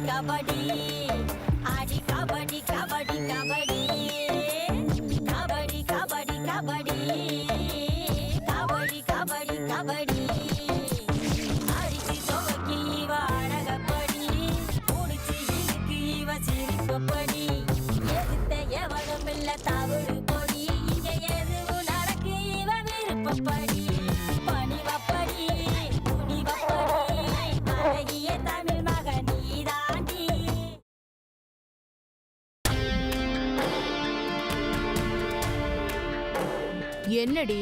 கபடி ஆடி கபடி கபடி கபடி கபடி கபடி கபடி கபடி கபடி கபடி அடிச்சு துவக்கி இவ அழகப்படி முடிச்சு இருக்கு இவ சிரிப்பப்படி எதிர்த்த எவனும் இல்ல தவறு பொடி இங்க எதுவும் நடக்கு இவ விருப்பப்படி பணிவப்படி துணிவப்படி அழகிய தமிழ் மகன் நீதாண்டி. என்னடி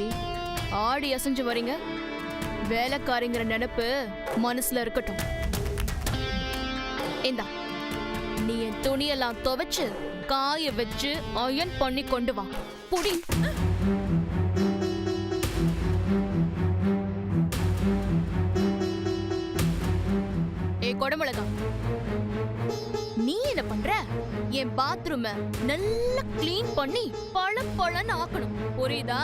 ஆடி அசைஞ்சு வரீங்க? வேலைக்காரிங்கிற நினைப்பு மனசுல இருக்கட்டும். இந்தா நீ என் துணியெல்லாம் துவைச்சு காய வச்சு அயன் பண்ணி கொண்டு வா. புடி. ஏ கொடமிளகா, நீ என்ன பண்ற? என் பாத்ரூம நல்லா கிளீன் பண்ணி பளபளன்னு ஆக்கணும், புரியுதா?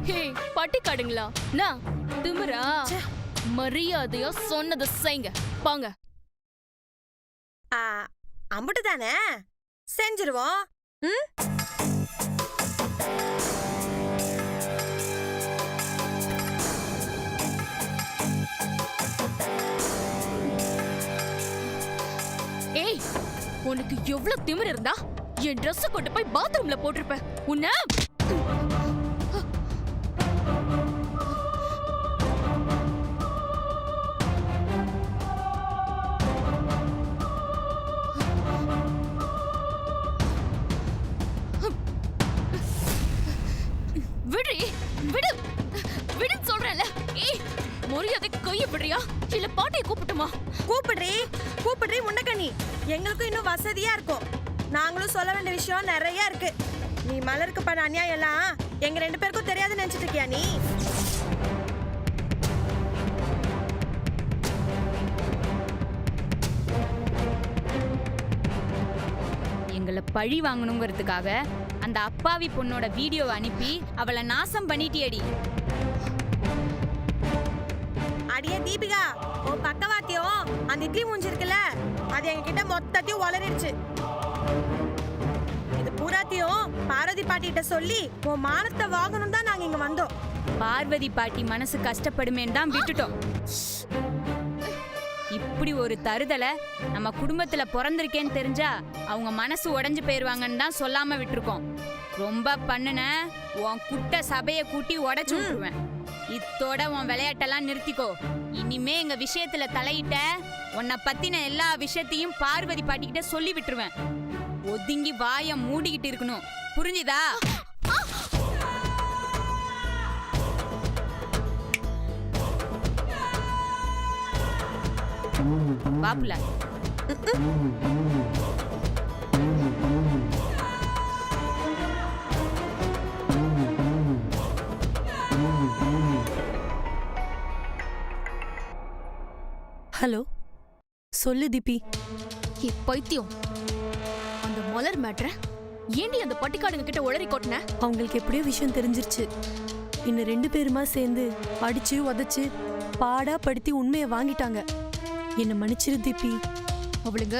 ஹே பட்டிக்காடுங்களா, நான் திமிரா? மரியாதையா சொன்னதை செய்ங்க, பாங்க. அம்புட்டு தானே, செஞ்சிருவோம். ஏய், உனக்கு எவ்வளவு திமிரு இருந்தா என் ட்ரெஸ் கொண்டு போய் பாத்ரூம்ல போட்டிருப்ப. உன்ன விடு விடு விடுன்னு சொல்றேன்ல. ஏய், மரியாதை கைய விடுறியா இல்ல பாட்டியை கூப்பிட்டுமா? கூப்பிடுறீ முண்டக்கண்ணி. எங்களுக்கும் இன்னும் வசதியா இருக்கும். நாங்களும் சொல்ல வேண்டிய விஷயம் நிறைய இருக்கு. நீ மலருக்கு பண்ண அநியாயம் எல்லாம் எங்க 2 பேருக்கும் தெரியாதுன்னு நினைச்சிட்டு இருக்கியா நீ? எங்களை பழி வாங்கணுங்கிறதுக்காக அந்த அப்பாவி பொண்ணோட வீடியோவை அனுப்பி அவளை நாசம் பண்ணிட்டியடி. அடியே தீபிகா, உன் பக்கவாத்தியம் அந்த இட்லி மூஞ்சி இருக்குல்ல, அது எங்ககிட்ட மொத்தத்தையும் வளரிடுச்சு. இது பூராத்தையும் பார்வதி பாட்டிகிட்ட சொல்லி உன் மானத்தை வாங்கணும் தான் நாங்க இங்க வந்தோம். பார்வதி பாட்டி மனசு கஷ்டப்படுமேன்னு தான் விட்டுட்டோம். இப்படி ஒரு தருதலை நம்ம குடும்பத்துல பிறந்திருக்கேன்னு தெரிஞ்சா அவங்க மனசு உடைஞ்சு போயிருவாங்கன்னு தான் சொல்லாம விட்டுருக்கோம். ரொம்ப பண்ணுன உன் குட்ட சபையை கூட்டி உடைச்சு விட்டுருவேன். இத்தோட உன் விளையாட்டெல்லாம் நிறுத்திக்கோ. இனிமே எங்க விஷயத்துல தலையிட்ட உன்னை பத்தின எல்லா விஷயத்தையும் பார்வதி பாட்டிக்கிட்ட சொல்லி விட்டுருவேன். ஒதுங்கி வாய மூடிக்கிட்டு இருக்கணும், புரிஞ்சுதா? பாப்புல ஹலோ, சொல்லு தீபி. பைத்தியம், அந்த மலர் மேட்ர ஏண்டி அந்த பட்டிக்காடுங்க கிட்ட உளறி கொட்டின? அவங்களுக்கு எப்படியோ விஷயம் தெரிஞ்சிருச்சு. இன்னும் 2 பேருமா சேர்ந்து அடிச்சு உதச்சு பாடா படுத்தி உண்மையை வாங்கிட்டாங்க. என்ன மன்னிச்சிரு தீபி. அவளுங்க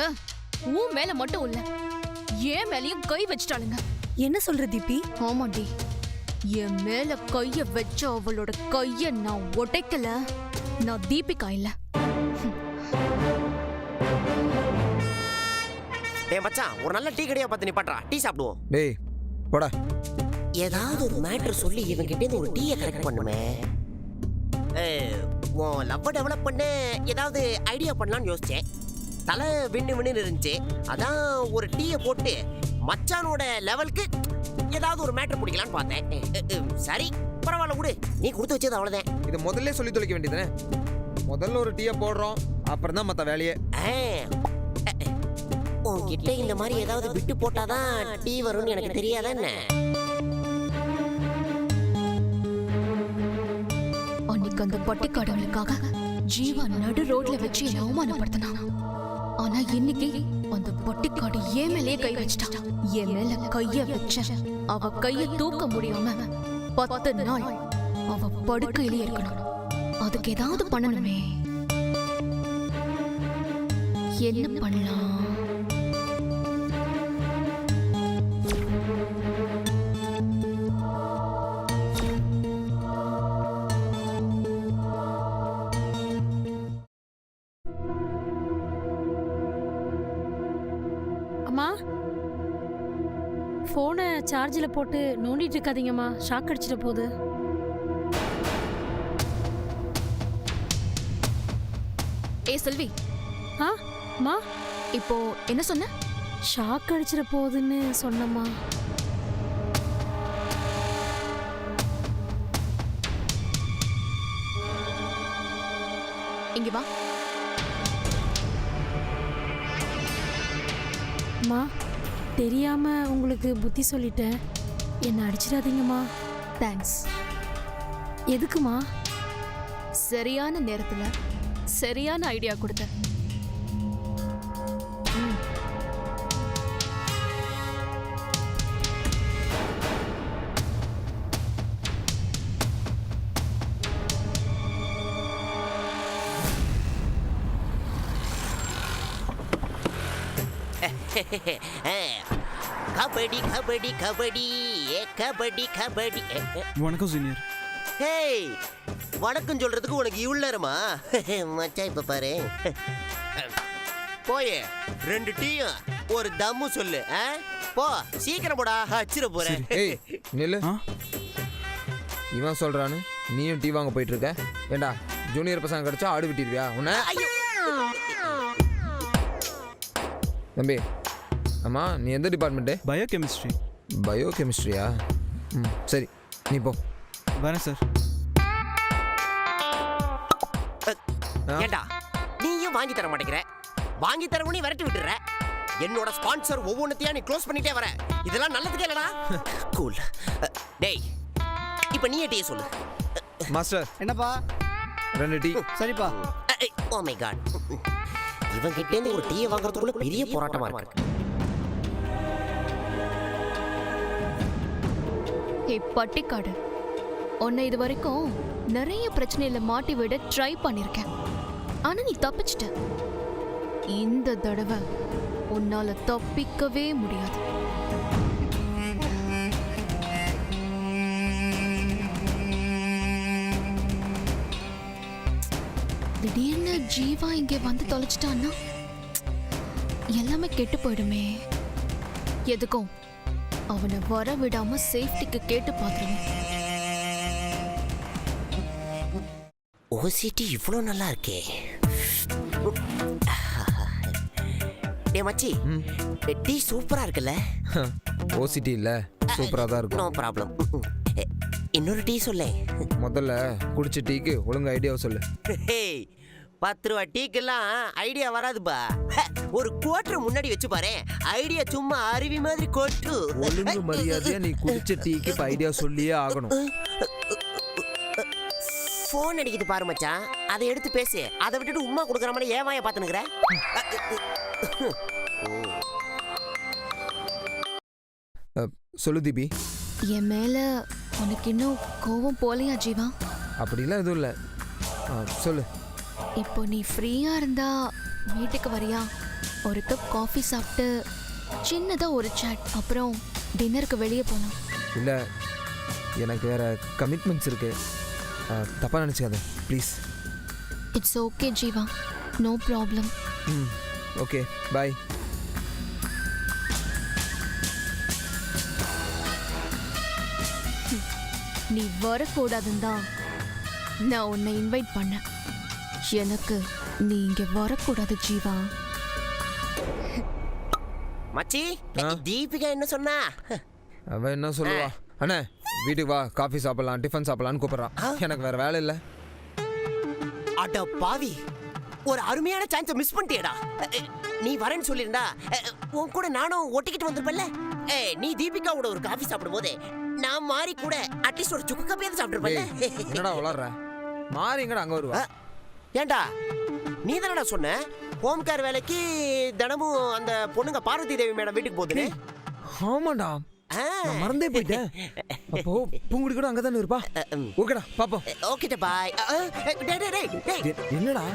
உன் மேல மட்டும் இல்ல, என் மேலயும் கை வச்சிட்டாளுங்க. என்ன சொல்ற தீபி? ஆமாண்டி, என் மேல கைய வச்ச அவளோட கைய நான் உடைக்கல. நான் தீபிகா இல்ல. டேய் மச்சான், ஒரு நல்ல டீ கடையா பார்த்து நிப்பாட்றா, டீ சாப்பிடுவோம். டேய் போடா. ஏதாவது ஒரு மேட்டர் சொல்லி இவங்கிட்ட ஒரு டீயை கரெக்ட் பண்ணுமே. உன் லவ்வை டெவலப் பண்ண ஏதாவது ஐடியா பண்ணலான்னு யோசிச்சேன். தலை விண்ணு விண்ணு இருந்துச்சு. அதான் ஒரு டீயை போட்டு மச்சானோட லெவலுக்கு ஏதாவது ஒரு மேட்டர் பிடிக்கலான்னு பார்த்தேன். சரி பரவாயில்ல விடு, நீ கொடுத்து வச்சது அவ்வளோதான். இதை முதல்ல சொல்லி தொலைக்க வேண்டியதுனே. முதல்ல ஒரு டீயை போடுறோம், அப்புறம் தான் மற்ற வேலையே. உன்கிட்ட இந்த மாதிரி ஏதாவது விட்டு போட்டாதான் டீ வரும்னு எனக்கு தெரியாதா என்ன? அன்னைக்கு அந்த பட்டிக்காடுகளுக்காக ஜீவா நடு ரோட்ல வச்சு என்ன அவமானப்படுத்தினா. ஆனா இன்னைக்கு அந்த பட்டிக்காடு என் மேலேயே கை வச்சுட்டான். என் மேல கைய வச்ச அவ கைய தூக்க முடியாம 10 நாள் அவ படுக்கையிலே இருக்கணும். அதுக்கு ஏதாவது பண்ணணுமே. என்ன பண்ணலாம்? அம்மா ஃபோனை சார்ஜில் போட்டு நோண்டிட்டு இருக்காதீங்கம்மா, ஷாக் அடிச்சிட போகுது. ஏய் செல்வி, ஆ அம்மா, இப்போ என்ன சொன்ன? ஷாக் அடிச்சிட போகுதுன்னு சொன்னம்மா. இங்க வா. அம்மா, தெரியாம உங்களுக்கு புத்தி சொல்லிட்டேன், என்ன அடிச்சிடாதீங்கம்மா. தேங்க்ஸ். எதுக்குமா? சரியான நேரத்துல சரியான ஐடியா கொடுத்த. கபடி கபடி கபடி கபடி கபடி. வணக்கம் சீனியர். ஹேய், வணக்கம் சொல்றதுக்கு உனக்கு இவ்வளோமா? மச்சான் இப்ப பாரு, போயே 2 டீயும் ஒரு தம்மு சொல்லு. போ சீக்கிரம் போடா, அச்சிர போறேன். ஏய் நில்லு. ஆ இவன் சொல்றான்னு நீயும் டீ வாங்க போயிட்டு இருக்க. ஏண்டா ஜூனியர் பசங்க கிடைச்சா ஆடு விட்டிருவியா உன்ன? தம்பி, அம்மா நீ எந்த டிபார்ட்மெண்ட்டு? பயோகெமிஸ்ட்ரி. பயோ கெமிஸ்ட்ரியா? ம் சரி, நீ போ. வரேன் சார். ஏண்டா நீயும் வாங்கி தர மாட்டேங்கிற, வாங்கி தரவனே விரட்டி விட்டுற. என்னோட ஸ்பான்சர் ஒவ்வொன்றத்தையா நீ க்ளோஸ் பண்ணிட்டே வர. இதெல்லாம் நல்லதுக்கே இல்லடா. கூல். டேய், இப்போ நீயே டீ சொல்லு. மாஸ்டர் என்னப்பா? 2 டீ. சரிப்பா. ஓ மை காட், இவன் கிட்ட இருந்து ஒரு டீயை வாங்குறதுக்குள்ள பெரிய போராட்டமா இருக்கு. ஏய் பட்டிக்காடு, உன்னை இது வரைக்கும் நிறைய பிரச்சனையில மாட்டி விட ட்ரை பண்ணிருக்கேன். ஆனா நீ தப்பிச்சிட்ட. இந்த தடவை உன்னால தப்பிக்கவே முடியாது. திடீர்னு ஜீவா இங்கே வந்து தொலைச்சிட்டான்னா எல்லாமே கெட்டு போயிடுமே. எதுக்கும் அவனை வர விடாம சேஃப்டிக்கு கேட்டு பாத்துருவேன். ஓசிட்டி இவ்வளோ நல்லா இருக்கே. டே மச்சி, டீ சூப்பரா இருக்குல்ல? ஓசிட்டி இல்ல, சூப்பரா தான் நோ இருக்கும். ப்ராப்ளம். இன்னொரு டீ சொல்லேன். முதல்ல குடிச்ச டீக்கு ஒழுங்கு ஐடியாவை சொல்லு. 10 ரூபா டீக்கெல்லாம் ஐடியா வராதுப்பா. ஒரு குவார்டர் முன்னாடி வச்சு பாரு, ஐடியா சும்மா அருவி மாதிரி கொட்டு. ஒழுங்கு மரியாதையா நீ குடிச்ச டீக்கு இப்ப ஐடியா சொல்லியே ஆகணும். போன் அடிக்குது பாரு மச்சான், அதை எடுத்து பேசு. அதை விட்டுட்டு உமா கொடுக்குற மாதிரி ஏவாய பார்த்துனுக்குற. சொல்லு தீபி. என் மேல உனக்கு இன்னும் கோவம் போலையா ஜீவா? அப்படிலாம் எதுவும் இல்லை, சொல்லு. இப்போ நீ ஃப்ரீயா இருந்தா வீட்டுக்கு வரியா? ஒரு கப் காஃபி சாப்பிட்டு சின்னதா ஒரு சாட், அப்புறம் டின்னருக்கு வெளியே போகலாம். இல்லை, எனக்கு வேற கமிட்மெண்ட்ஸ் இருக்கு, தப்பாக நினச்சிக்காத please. It's okay Jeeva, no problem. Hmm okay, bye. நீ வரக்கூடாதுன்னு தான் நான் உன்னை இன்வைட் பண்ணேன். எனக்கு நீ இங்க வரக்கூடாது ஜீவா. மச்சி, தீபிகா என்ன சொன்னா? அவன் என்ன சொல்லுவா? அண்ணே வீட்டுக்கு வா, காஃபி சாப்பிடலாம், டிஃபன் சாப்பிடலான்னு கூப்பிட்றான். எனக்கு வேற வேலை இல்லை. அட பாவி, ஒரு அருமையான சான்ஸை மிஸ் பண்ணிட்டியடா. நீ வரேன்னு சொல்லியிருந்தா உன் கூட நானும் ஒட்டிக்கிட்டு வந்திருப்பேன்ல. நீ தீபிகாவோட ஒரு காஃபி சாப்பிடும் போது நான் மாறி கூட அட்லீஸ்ட் ஒரு சுக்கு காப்பியாவது சாப்பிட்டுருப்பேன்ல. என்னடா வளர்ற? மாறி எங்கடா அங்கே வருவா? ஏண்டா நீ தானடா சொன்ன ஹோம் கேர் வேலைக்கு தினமும் அந்த பொண்ணுங்க பார்வதி தேவி மேடம் வீட்டுக்கு போகுதுன்னு? ஆமாண்டா, நான் மறந்தே போயிட்டேன். அப்போ பூங்குடி கூட அங்கதானே இருப்பா. ஓகேடா பாப்போம். Okay bye. டேய் டேய் டேய் என்னடா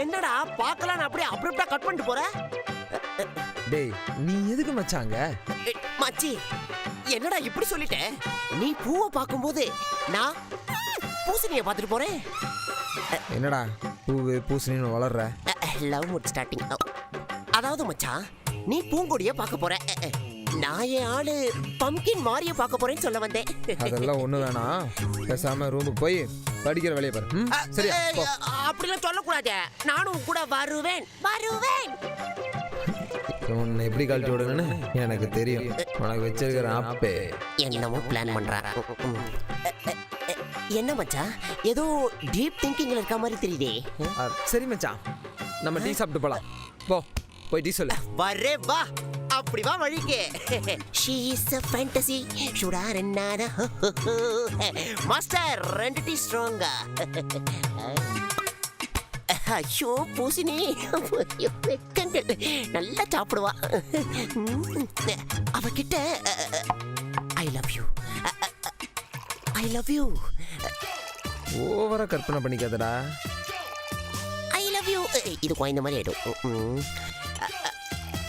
என்னடா பார்க்கலாம் அப்படியே அப்ரப்டா கட் பண்ணிட்டு போற? டேய் நீ எதுக்கு மச்சாங்க? மச்சி என்னடா இப்படி சொல்லிட்ட? நீ பூவை பார்க்கும்போது நான் பூசணியை பார்த்துட்டு போறேன். என்னடா பூவு பூசணின்னு வளர்ற? Love mood starting. அதாவது மச்சான் நீ பூங்கொடியை பார்க்க போற, நான் என் ஆளு பம்கின் மாரிய பார்க்க போறேன்னு சொல்ல வந்தேன். அதெல்லாம் ஒண்ணு வேணாம், பேசாம ரூமுக்கு போய் படிக்கிற வேலையை பாரு. சரியா? அப்படிலாம் சொல்லக்கூடாது, நானும் கூட வருவேன். உன்னை எப்படி கழட்டி விடுங்கன்னு எனக்கு தெரியும். உனக்கு வச்சிருக்கிற ஆப்பே என்னமோ பிளான் பண்றாரா? என்ன மச்சான் ஏதோ டீப் திங்கிங்ல இருக்க மாதிரி தெரியுதே. சரி மச்சான், நம்ம டீ சாப்பிட்டு போலாம். போய் டீ சொல்லு. வரே வா, அப்படி வா வழிக்கு. She is a fantasy சுடாரன்னானா மாஸ்டர் 2 டீ ஸ்ட்ராங்கா. ஐயோ பூசினி நல்லா சாப்பிடுவா. அவகிட்ட ஐ லவ் யூ ஓவரா கற்பனை பண்ணிக்காதடா. ஐ லவ் யூ இது குழந்த மாதிரி ஆயிடும்.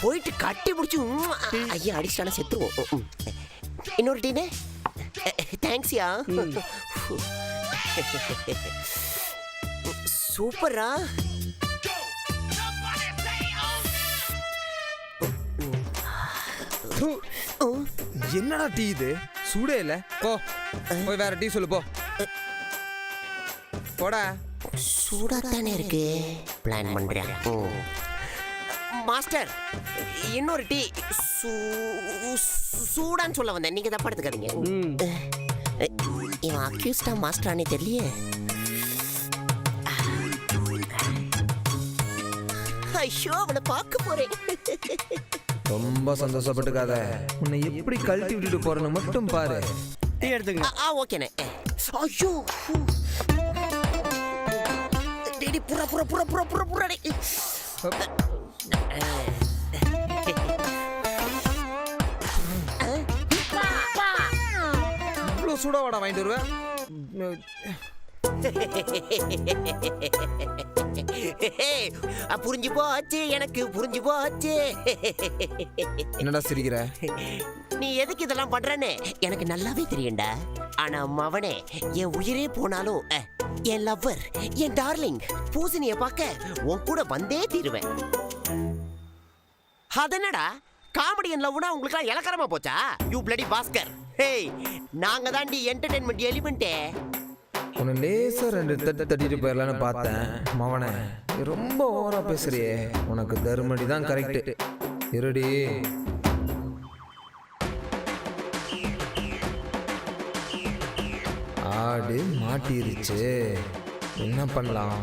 போயிட்டு கட்டி பிடிச்சி ஐயா அடிச்சானா செத்துருவோம். இன்னொரு டீனே தேங்க்ஸ்யா. சூப்பரா. என்னடா டீ இது? சூடே இல்ல. போய் வேற டீ சொல்லு. போடா. சூடா தானே இருக்கு. பிளான் பண்றேன். மாஸ்டர் இன்னொரு டீ சூடான்னு சொல்ல வந்தேன், நீங்க தப்பா எடுத்துக்காதீங்க. இவன் அக்யூஸ்டா மாஸ்டரானே தெரியலையே. ஐயோ அவனை பார்க்க போறேன். ரொம்ப சந்தோஷப்பட்டுக்காத. உன்னை எப்படி கழட்டி விட்டுட்டு போறேன்னு மட்டும் பாரு. டீ எடுத்துங்க. ஓகேண்ணே. ஐயோ டேடி புற புற புற புற புற புற டே. இவ்வளோ சூடா வாடா வாங்கிட்டு வருவேன். புரிஞ்சு போச்சு, எனக்கு புரிஞ்சு போச்சு. என்னடா சிரிக்கிற? நீ எதுக்கு இதெல்லாம் பண்றன்னு எனக்கு நல்லாவே தெரியும்டா. ஆனா மவனே, என் உயிரே போனாலும் என் லவ்வர், என் டார்லிங் பூசணிய பார்க்க உன் கூட வந்தே தீருவேன். அதனடா காமெடியன் லவ்னா உங்களுக்கு இலக்கரமா போச்சா? You bloody Bhaskar. ஹேய், நாங்க தாண்டி என்டர்டெயின்மெண்ட் எலிமெண்டே. உன்னை லேசா 2 தட்டு தட்டிட்டு போயிடலான்னு பார்த்தேன். மவனே ரொம்ப ஓவரா பேசுறியே. உனக்கு தருமடி தான் கரெக்ட். இருடி. ஆடு மாட்டிருச்சு, என்ன பண்ணலாம்?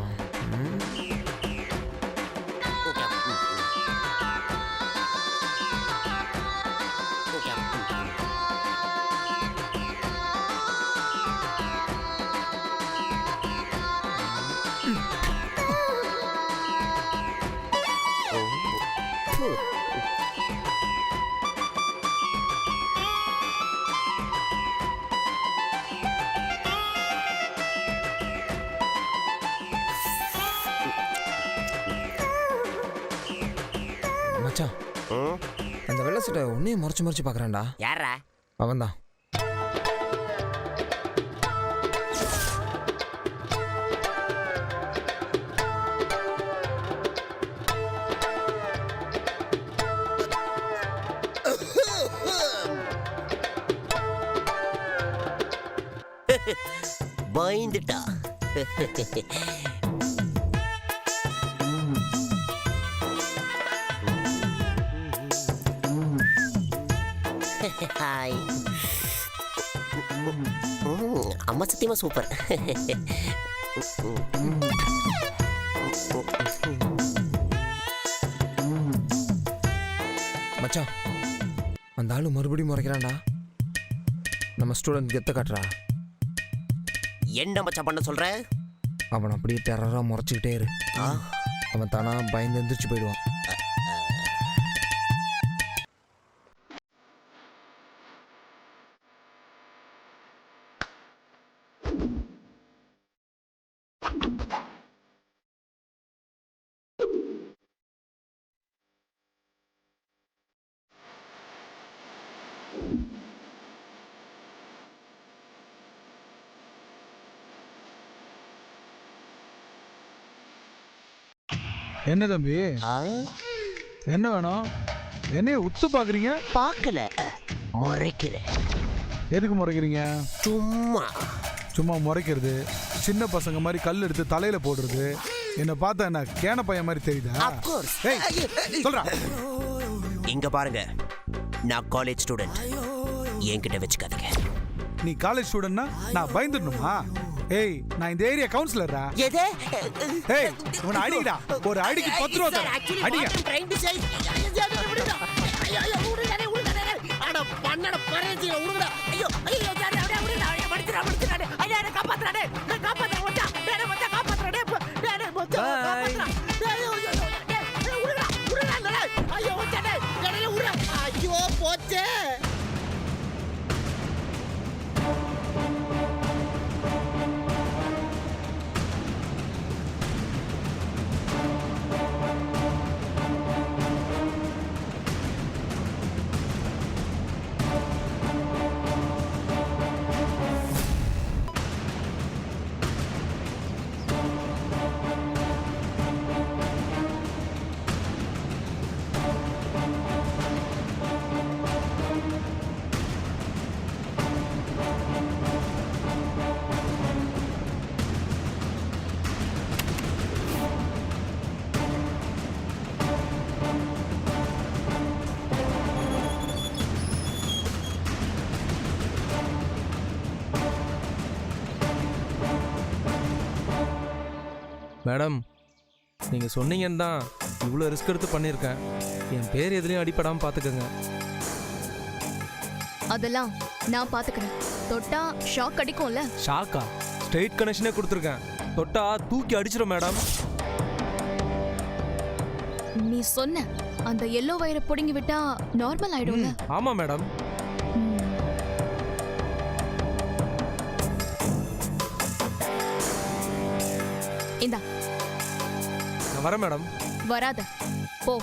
மச்சான், அந்த வெள்ளை சட்டை உன்னையும் முறைச்சு பார்க்கறான்டா. யாரா? அவன்தான். பயந்துட்டா. ஹாய். அம்மா சத்தியமா சூப்பர். மச்சான், அந்த ஆளு மறுபடியும் முறைக்கிறான்டா. நம்ம ஸ்டூடெண்ட் கெத்த காட்டுறா. என்ன மச்சான் பண்ண சொல்ற? அவன் அப்படியே டெரரா முறைச்சிக்கிட்டே இரு. அவன் தானா பயந்து எந்திரிச்சு போயிடுவான். என்ன தம்பி என்ன வேணும்? என்னைய உத்து பாக்குறீங்க? பார்க்கல, முறைக்கிறேன். எதுக்கு முறைக்கிறீங்க? சும்மா சும்மா முறைக்கிறது, சின்ன பசங்க மாதிரி கல் எடுத்து தலையில போடுறது, என்ன பார்த்தா என்ன கேன பையன் மாதிரி தெரியுதா? Of course. ஏய், சொல்றா. இங்க பாருங்க, நான் காலேஜ் ஸ்டூடெண்ட், என்கிட்ட வச்சுக்காதீங்க. நீ காலேஜ் ஸ்டூடெண்ட்னா நான் பயந்துடணுமா? ஏய், நான் இந்த ஏரியா கவுன்சிலரா. எது? ஏய், உன்னை அடிங்கடா. ஒரு அடிக்கு 10 ரூபா தரேன். அடிங்க. ஐயோ போச்சே. மேடம், நீங்கள் சொன்னீங்கன்னு தான் இவ்வளோ ரிஸ்க் எடுத்து பண்ணியிருக்கேன். என் பேர் எதுலேயும் அடிப்படாமல் பார்த்துக்கோங்க. அதெல்லாம் நான் பாத்துக்கிறேன். தொட்டா ஷாக் அடிக்கும்ல. ஷாக்கா? ஸ்ட்ரெயிட் கனெக்ஷனே கொடுத்துருக்கேன். தொட்டா தூக்கி அடிச்சிடும் மேடம். நீ சொன்ன அந்த எல்லோ வயரை புடுங்கி விட்டா நார்மல் ஆயிடும்ல. ஆமாம் மேடம். இந்தா நான் வரேன் மேடம். வராத, போ.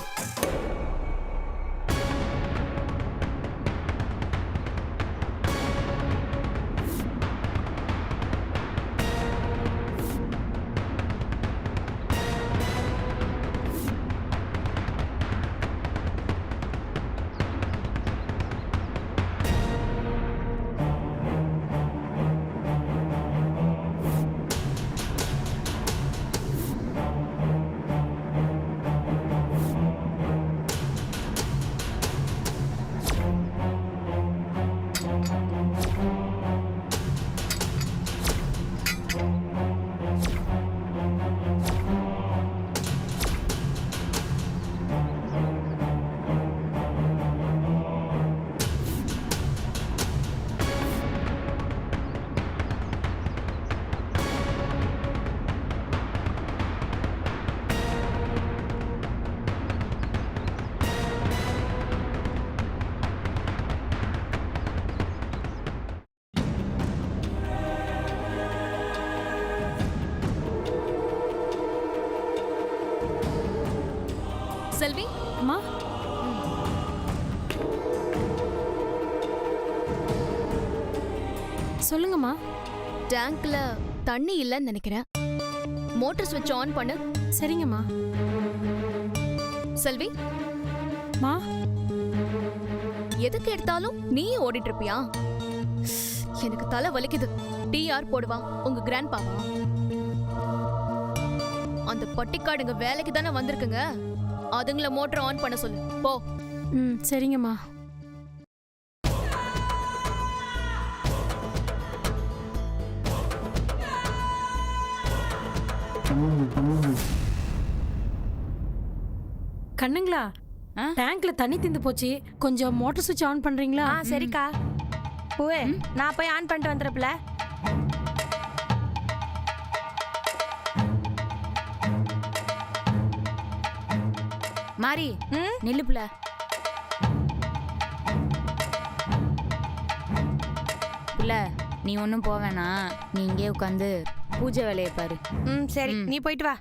செல்வி, அம்மா, சொல்லுங்கம்மா. டேங்க்ல தண்ணி இல்லைன்னு நினைக்கிறேன். மோட்டார் ஸ்விட்ச் ஆன் பண்ணு. சரிங்கம்மா. செல்வி, மா, எதுக்கு எடுத்தாலும் நீயே ஓடிட்டு இருப்பியா? எனக்கு தலை வலிக்குது. டிஆர் போடுவா உங்க கிராண்ட் பாவா? அந்த பட்டிக்காடுங்க வேலைக்கு தானே வந்திருக்குங்க. அதுங்கள மோட்டர் ஆன் பண்ண சொல்லு, போ. ம், சரிங்கம்மா. கண்ணுங்களா, டேங்க்ல தண்ணி தீந்து போச்சு. கொஞ்சம் மோட்டார் சுவிட்ச் ஆன் பண்றீங்களா? சரிக்கா. பூவே, நான் போய் ஆன் பண்ணிட்டு வந்துடுறப்பல. மாறி, நில்லுப்புல. புள்ள, நீ ஒன்றும் போவேனா. நீ இங்கே உட்காந்து பூஜை வேலையை பாரு. சரி, நீ போயிட்டு வா.